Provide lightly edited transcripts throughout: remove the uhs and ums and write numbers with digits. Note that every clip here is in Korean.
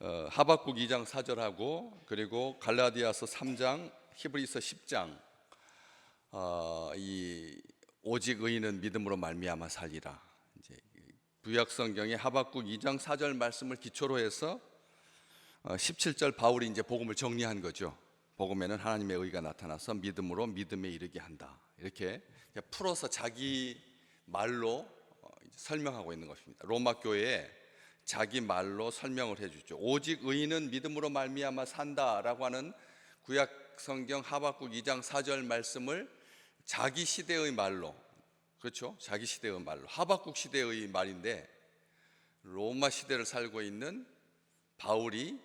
하박국 2장 4절하고 그리고 갈라디아서 3장, 히브리서 10장, 이 오직 의인은 믿음으로 말미암아 살리라. 이제 구약 성경의 하박국 2장 4절 말씀을 기초로 해서 17절 바울이 이제 복음을 정리한 거죠. 복음에는 하나님의 의가 나타나서 믿음으로 믿음에 이르게 한다. 이렇게 풀어서 자기 말로 설명하고 있는 것입니다. 로마 교회에 자기 말로 설명을 해주죠. 오직 의인은 믿음으로 말미암아 산다라고 하는 구약 성경 하박국 2장 4절 말씀을 자기 시대의 말로, 그렇죠? 자기 시대의 말로, 하박국 시대의 말인데 로마 시대를 살고 있는 바울이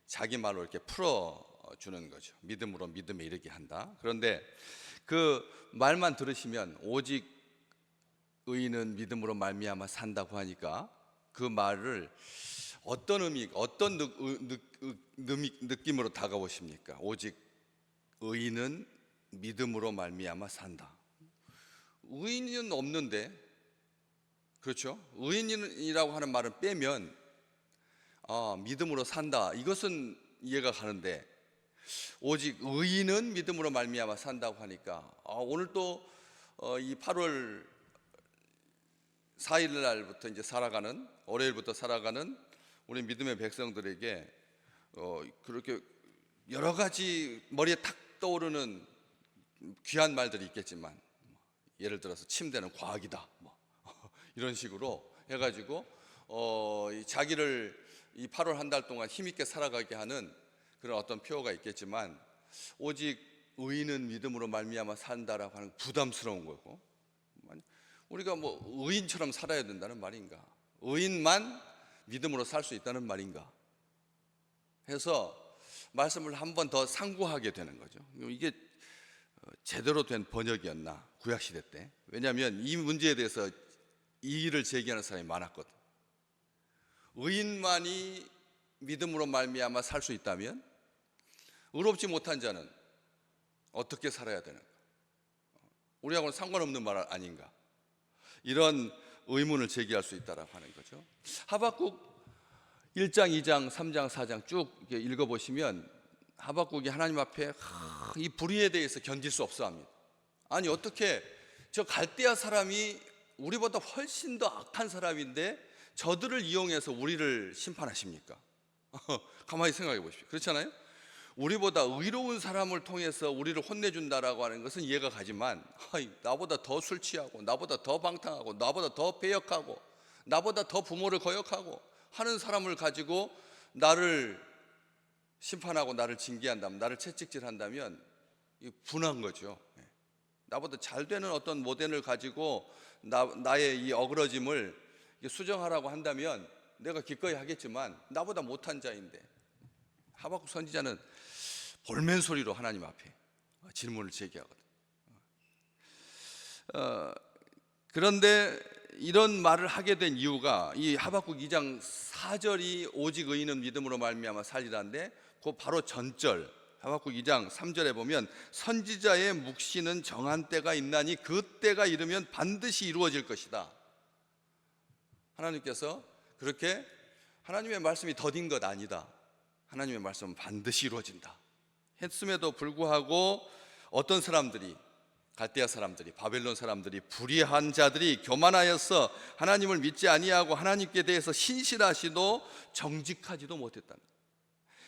자기 말로 이렇게 풀어주는 거죠. 믿음으로 믿음에 이르게 한다. 그런데 그 말만 들으시면 오직 의인은 믿음으로 말미암아 산다고 하니까 그 말을 어떤 의미, 어떤 느낌으로 다가오십니까? 오직 의인은 믿음으로 말미암아 산다. 의인은 없는데, 그렇죠? 의인이라고 하는 말은 빼면 믿음으로 산다, 이것은 이해가 가는데 오직 의인은 믿음으로 말미암아 산다고 하니까 오늘 또 이 8월 4일 날부터 이제 살아가는, 월요일부터 살아가는 우리 믿음의 백성들에게 그렇게 여러 가지 머리에 탁 떠오르는 귀한 말들이 있겠지만, 예를 들어서 침대는 과학이다, 이런 식으로 해가지고 자기를 이 8월 한 달 동안 힘있게 살아가게 하는 그런 어떤 표어가 있겠지만, 오직 의인은 믿음으로 말미암아 산다라고 하는 부담스러운 거고, 우리가 의인처럼 살아야 된다는 말인가, 의인만 믿음으로 살 수 있다는 말인가 해서 말씀을 한 번 더 상고하게 되는 거죠. 이게 제대로 된 번역이었나, 구약시대 때. 왜냐하면 이 문제에 대해서 이의를 제기하는 사람이 많았거든. 의인만이 믿음으로 말미암아 살 수 있다면 의롭지 못한 자는 어떻게 살아야 되는가, 우리하고는 상관없는 말 아닌가, 이런 의문을 제기할 수 있다라고 하는 거죠. 하박국 1장, 2장, 3장, 4장 쭉 읽어보시면 하박국이 하나님 앞에 이 불의에 대해서 견딜 수 없어 합니다. 아니, 어떻게 저 갈대아 사람이 우리보다 훨씬 더 악한 사람인데 저들을 이용해서 우리를 심판하십니까? 가만히 생각해 보십시오. 그렇잖아요? 우리보다 의로운 사람을 통해서 우리를 혼내준다라고 하는 것은 이해가 가지만, 나보다 더 술 취하고, 나보다 더 방탕하고, 나보다 더 배역하고, 나보다 더 부모를 거역하고 하는 사람을 가지고 나를 심판하고 나를 징계한다면, 나를 채찍질한다면 분한 거죠. 나보다 잘 되는 어떤 모델을 가지고 나의 이 어그러짐을 수정하라고 한다면 내가 기꺼이 하겠지만, 나보다 못한 자인데. 하박국 선지자는 볼멘 소리로 하나님 앞에 질문을 제기하거든. 그런데 이런 말을 하게 된 이유가, 이 하박국 2장 4절이 오직 의인은 믿음으로 말미암아 살리라인데, 그 바로 전절 하박국 2장 3절에 보면 선지자의 묵시는 정한 때가 있나니 그 때가 이르면 반드시 이루어질 것이다. 하나님께서 그렇게, 하나님의 말씀이 더딘 것 아니다, 하나님의 말씀은 반드시 이루어진다 했음에도 불구하고 어떤 사람들이, 갈대아 사람들이, 바벨론 사람들이, 불의한 자들이 교만하여서 하나님을 믿지 아니하고 하나님께 대해서 신실하지도 정직하지도 못했다.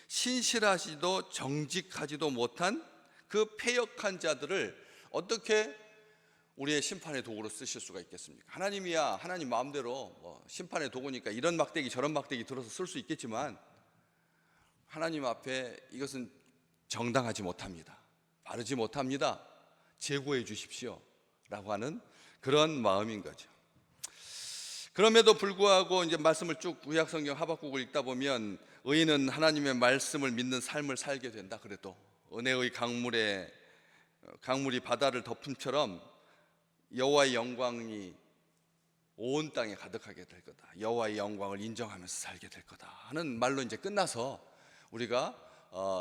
신실하지도 정직하지도 못한 그 패역한 자들을 어떻게 우리의 심판의 도구로 쓰실 수가 있겠습니까? 하나님이야 하나님 마음대로 심판의 도구니까 이런 막대기 저런 막대기 들어서 쓸 수 있겠지만, 하나님 앞에 이것은 정당하지 못합니다, 바르지 못합니다, 제고해 주십시오 라고 하는 그런 마음인 거죠. 그럼에도 불구하고 이제 말씀을 쭉 구약 성경 하박국을 읽다 보면 의인은 하나님의 말씀을 믿는 삶을 살게 된다. 그래도 은혜의 강물이 바다를 덮음처럼 여호와의 영광이 온 땅에 가득하게 될 거다, 여호와의 영광을 인정하면서 살게 될 거다 하는 말로 이제 끝나서 우리가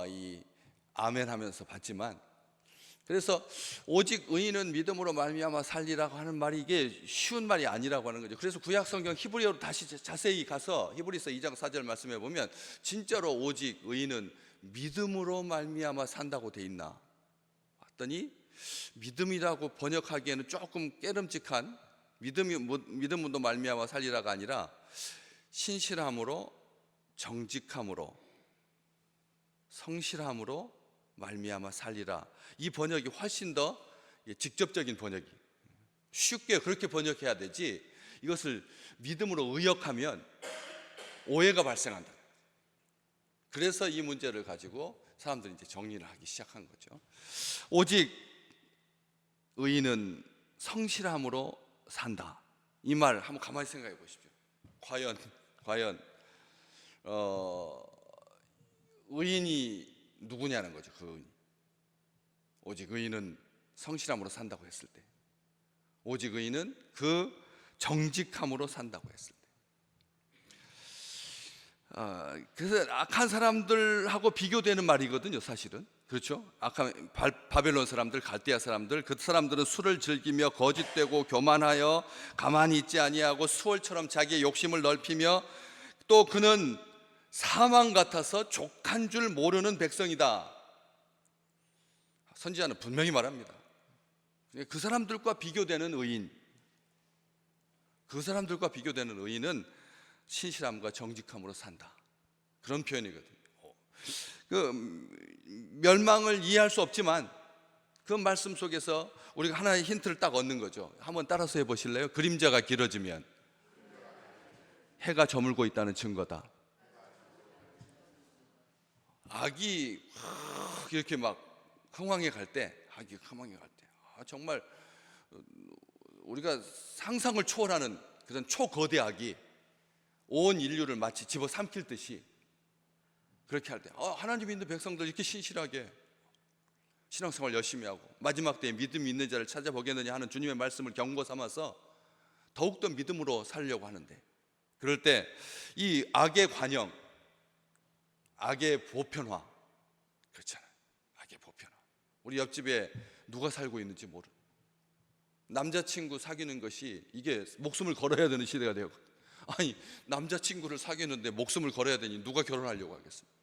이 아멘 하면서 봤지만, 그래서 오직 의인은 믿음으로 말미암아 살리라고 하는 말이 이게 쉬운 말이 아니라고 하는 거죠. 그래서 구약 성경 히브리어로 다시 자세히 가서 히브리서 2장 4절 말씀해 보면 진짜로 오직 의인은 믿음으로 말미암아 산다고 돼 있나 봤더니 믿음이라고 번역하기에는 조금 깨름직한 믿음으로 말미암아 살리라가 아니라 신실함으로 정직함으로 성실함으로 말미암아 살리라. 이 번역이 훨씬 더 직접적인 번역이 쉽게 그렇게 번역해야 되지 이것을 믿음으로 의역하면 오해가 발생한다. 그래서 이 문제를 가지고 사람들이 이제 정리를 하기 시작한 거죠. 오직 의인은 성실함으로 산다. 이 말 한번 가만히 생각해 보십시오. 과연 의인이 누구냐는 거죠. 그 의인. 오직 의인은 성실함으로 산다고 했을 때, 오직 의인은 그 정직함으로 산다고 했을 때. 그래서 악한 사람들하고 비교되는 말이거든요, 사실은. 그렇죠? 악한 바벨론 사람들, 갈대아 사람들, 그 사람들은 술을 즐기며 거짓되고 교만하여 가만히 있지 아니하고 수월처럼 자기의 욕심을 넓히며 또 그는 사망 같아서 족한 줄 모르는 백성이다. 선지자는 분명히 말합니다. 그 사람들과 비교되는 의인, 그 사람들과 비교되는 의인은 신실함과 정직함으로 산다. 그런 표현이거든요. 그 멸망을 이해할 수 없지만 그 말씀 속에서 우리가 하나의 힌트를 딱 얻는 거죠. 한번 따라서 해보실래요? 그림자가 길어지면 해가 저물고 있다는 증거다. 악이 이렇게 막 흥황해 갈 때, 정말 우리가 상상을 초월하는 그런 초거대 악이 온 인류를 마치 집어삼킬 듯이 그렇게 할 때, 하나님 믿는 백성들 이렇게 신실하게 신앙생활 열심히 하고 마지막 때에 믿음이 있는 자를 찾아보겠느냐 하는 주님의 말씀을 경고 삼아서 더욱더 믿음으로 살려고 하는데, 그럴 때 이 악의 관영, 악의 보편화, 그렇잖아요. 악의 보편화. 우리 옆집에 누가 살고 있는지 모르는, 남자친구 사귀는 것이 이게 목숨을 걸어야 되는 시대가 되었거든요. 아니, 남자친구를 사귀는데 목숨을 걸어야 되니 누가 결혼하려고 하겠습니까?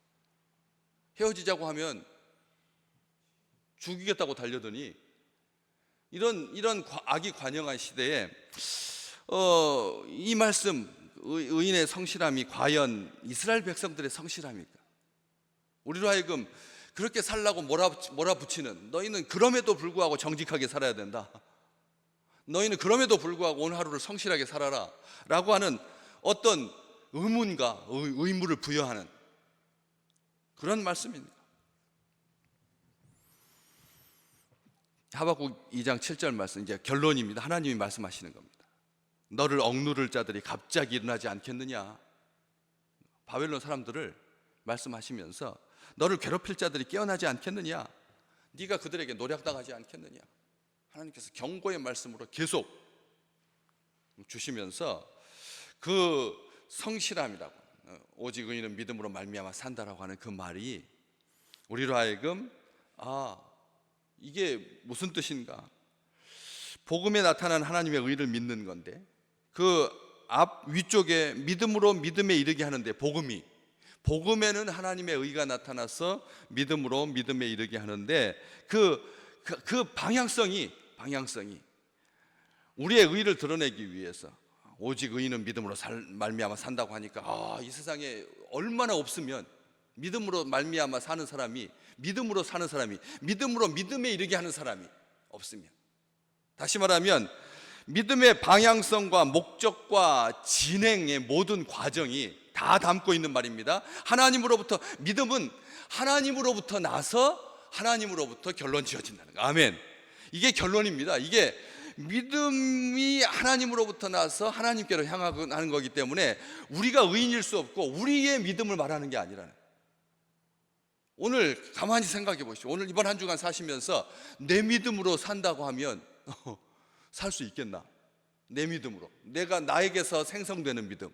헤어지자고 하면 죽이겠다고 달려더니 이런 악이 관영한 시대에 이 말씀, 의인의 성실함이 과연 이스라엘 백성들의 성실함일까? 우리로 하여금 그렇게 살라고 몰아붙이는, 너희는 그럼에도 불구하고 정직하게 살아야 된다, 너희는 그럼에도 불구하고 오늘 하루를 성실하게 살아라 라고 하는 어떤 의문과 의무를 부여하는 그런 말씀입니다. 하박국 2장 7절 말씀, 이제 결론입니다. 하나님이 말씀하시는 겁니다. 너를 억누를 자들이 갑자기 일어나지 않겠느냐. 바벨론 사람들을 말씀하시면서 너를 괴롭힐 자들이 깨어나지 않겠느냐, 네가 그들에게 노략당하지 않겠느냐, 하나님께서 경고의 말씀으로 계속 주시면서 그 성실함이라고, 오직 의인은 믿음으로 말미암아 산다라고 하는 그 말이 우리로 하여금 이게 무슨 뜻인가, 복음에 나타난 하나님의 의를 믿는 건데 그 앞 위쪽에 믿음으로 믿음에 이르게 하는데, 복음에는 하나님의 의가 나타나서 믿음으로 믿음에 이르게 하는데 그 방향성이 우리의 의를 드러내기 위해서, 오직 의인은 믿음으로 말미암아 산다고 하니까 이 세상에 얼마나 없으면 믿음으로 말미암아 사는 사람이, 믿음으로 사는 사람이, 믿음으로 믿음에 이르게 하는 사람이 없으면, 다시 말하면 믿음의 방향성과 목적과 진행의 모든 과정이 다 담고 있는 말입니다. 하나님으로부터, 믿음은 하나님으로부터 나서 하나님으로부터 결론 지어진다는 거. 아멘. 이게 결론입니다. 이게 믿음이 하나님으로부터 나서 하나님께로 향하는 거기 때문에 우리가 의인일 수 없고 우리의 믿음을 말하는 게 아니라는. 오늘 가만히 생각해 보시죠. 오늘 이번 한 주간 사시면서 내 믿음으로 산다고 하면 살 수 있겠나? 내 믿음으로, 내가 나에게서 생성되는 믿음.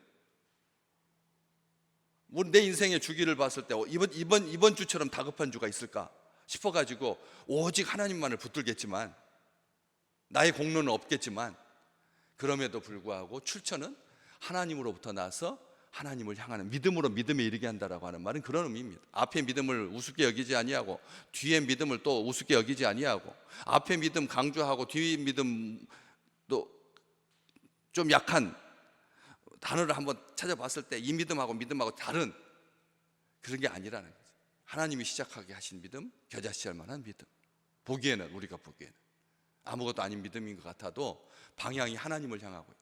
내 인생의 주기를 봤을 때 이번 주처럼 다급한 주가 있을까? 싶어가지고 오직 하나님만을 붙들겠지만, 나의 공로는 없겠지만, 그럼에도 불구하고 출처는 하나님으로부터 나서 하나님을 향하는 믿음으로 믿음에 이르게 한다라고 하는 말은 그런 의미입니다. 앞에 믿음을 우습게 여기지 아니하고 뒤에 믿음을 또 우습게 여기지 아니하고, 앞에 믿음 강조하고 뒤에 믿음 또 좀 약한 단어를 한번 찾아봤을 때 이 믿음하고 다른 그런 게 아니라는 거죠. 하나님이 시작하게 하신 믿음, 겨자씨 할 만한 믿음. 보기에는, 우리가 보기에는 아무것도 아닌 믿음인 것 같아도 방향이 하나님을 향하고 있어요.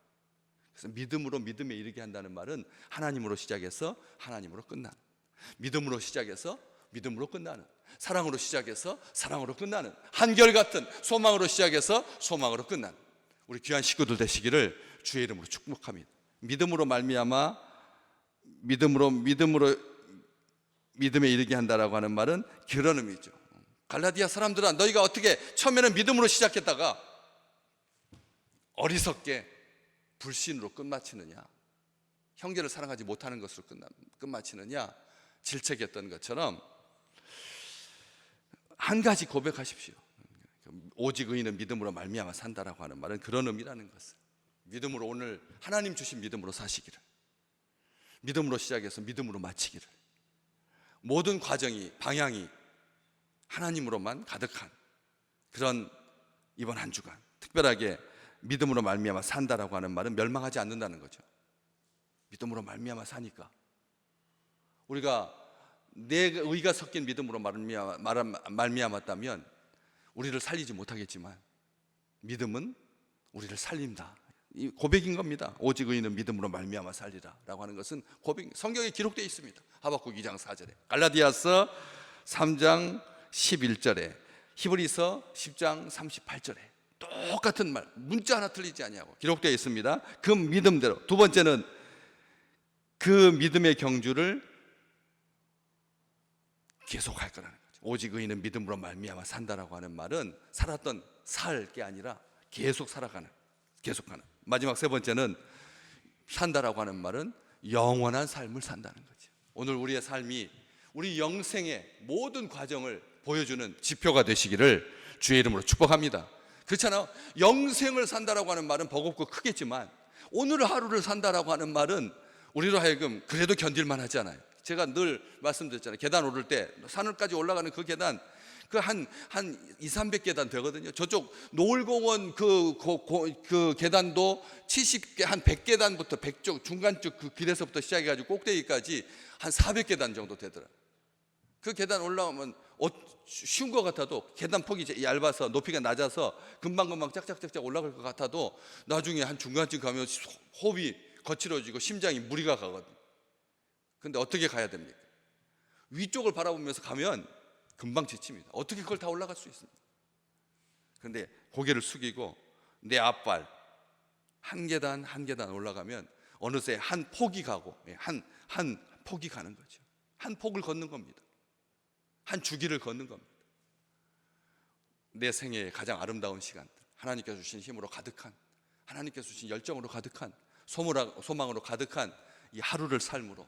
그래서 믿음으로 믿음에 이르게 한다는 말은 하나님으로 시작해서 하나님으로 끝나는, 믿음으로 시작해서 믿음으로 끝나는, 사랑으로 시작해서 사랑으로 끝나는, 한결같은 소망으로 시작해서 소망으로 끝나는 우리 귀한 식구들 되시기를 주의 이름으로 축복합니다. 믿음으로 말미암아 믿음에 이르게 한다라고 하는 말은 그런 의미죠. 갈라디아 사람들아, 너희가 어떻게 처음에는 믿음으로 시작했다가 어리석게 불신으로 끝마치느냐, 형제를 사랑하지 못하는 것으로 끝마치느냐 질책했던 것처럼 한 가지 고백하십시오. 오직 의인은 믿음으로 말미암아 산다라고 하는 말은 그런 의미라는 것을, 믿음으로 오늘 하나님 주신 믿음으로 사시기를, 믿음으로 시작해서 믿음으로 마치기를, 모든 과정이 방향이 하나님으로만 가득한 그런 이번 한 주간, 특별하게 믿음으로 말미암아 산다라고 하는 말은 멸망하지 않는다는 거죠. 믿음으로 말미암아 사니까 우리가 내 의가 섞인 믿음으로 말미암았다면 우리를 살리지 못하겠지만 믿음은 우리를 살린다, 이 고백인 겁니다. 오직 의인은 믿음으로 말미암아 살리라 라고 하는 것은 고백, 성경에 기록되어 있습니다. 하박국 2장 4절에, 갈라디아서 3장 11절에, 히브리서 10장 38절에 똑같은 말, 문자 하나 틀리지 아니하고 기록되어 있습니다. 그 믿음대로. 두 번째는 그 믿음의 경주를 계속할 거라는 거죠. 오직 의인은 믿음으로 말미암아 산다라고 하는 말은 살았던 살 게 아니라 계속 살아가는, 계속하는. 마지막 세 번째는 산다라고 하는 말은 영원한 삶을 산다는 거죠. 오늘 우리의 삶이 우리 영생의 모든 과정을 보여주는 지표가 되시기를 주의 이름으로 축복합니다. 그렇잖아요. 영생을 산다라고 하는 말은 버겁고 크겠지만 오늘 하루를 산다라고 하는 말은 우리로 하여금 그래도 견딜만 하잖아요. 제가 늘 말씀드렸잖아요. 계단 오를 때 산을까지 올라가는 그 계단, 그 한 200-300계단 되거든요. 저쪽 노을공원 그 계단도 70개, 한 100계단부터 100쪽 중간쪽 그 길에서부터 시작해가지고 꼭대기까지 한 400계단 정도 되더라고요. 그 계단 올라오면 쉬운 것 같아도, 계단 폭이 얇아서 높이가 낮아서 금방금방 짝짝짝짝 올라갈 것 같아도 나중에 한 중간쯤 가면 호흡이 거칠어지고 심장이 무리가 가거든요. 근데 어떻게 가야 됩니까? 위쪽을 바라보면서 가면 금방 지칩니다. 어떻게 그걸 다 올라갈 수 있습니까? 그런데 고개를 숙이고 내 앞발 한 계단 한 계단 올라가면 어느새 한 폭이 가고, 한 폭이 가는 거죠. 한 폭을 걷는 겁니다. 한 주기를 걷는 겁니다. 내 생애의 가장 아름다운 시간들, 하나님께서 주신 힘으로 가득한, 하나님께서 주신 열정으로 가득한, 소망으로 가득한 이 하루를 삶으로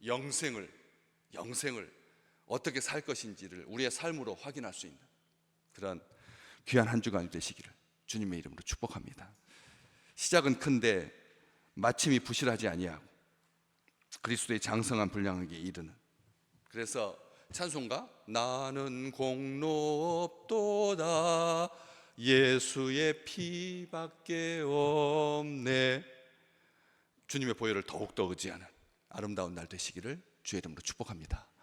영생을 어떻게 살 것인지를 우리의 삶으로 확인할 수 있는 그런 귀한 한 주간이 되시기를 주님의 이름으로 축복합니다. 시작은 큰데 마침이 부실하지 아니하고 그리스도의 장성한 분량에게 이르는, 그래서 찬송가 나는 공로 없도다 예수의 피밖에 없네, 주님의 보혈을 더욱더 의지하는 아름다운 날 되시기를 주의 이름으로 축복합니다.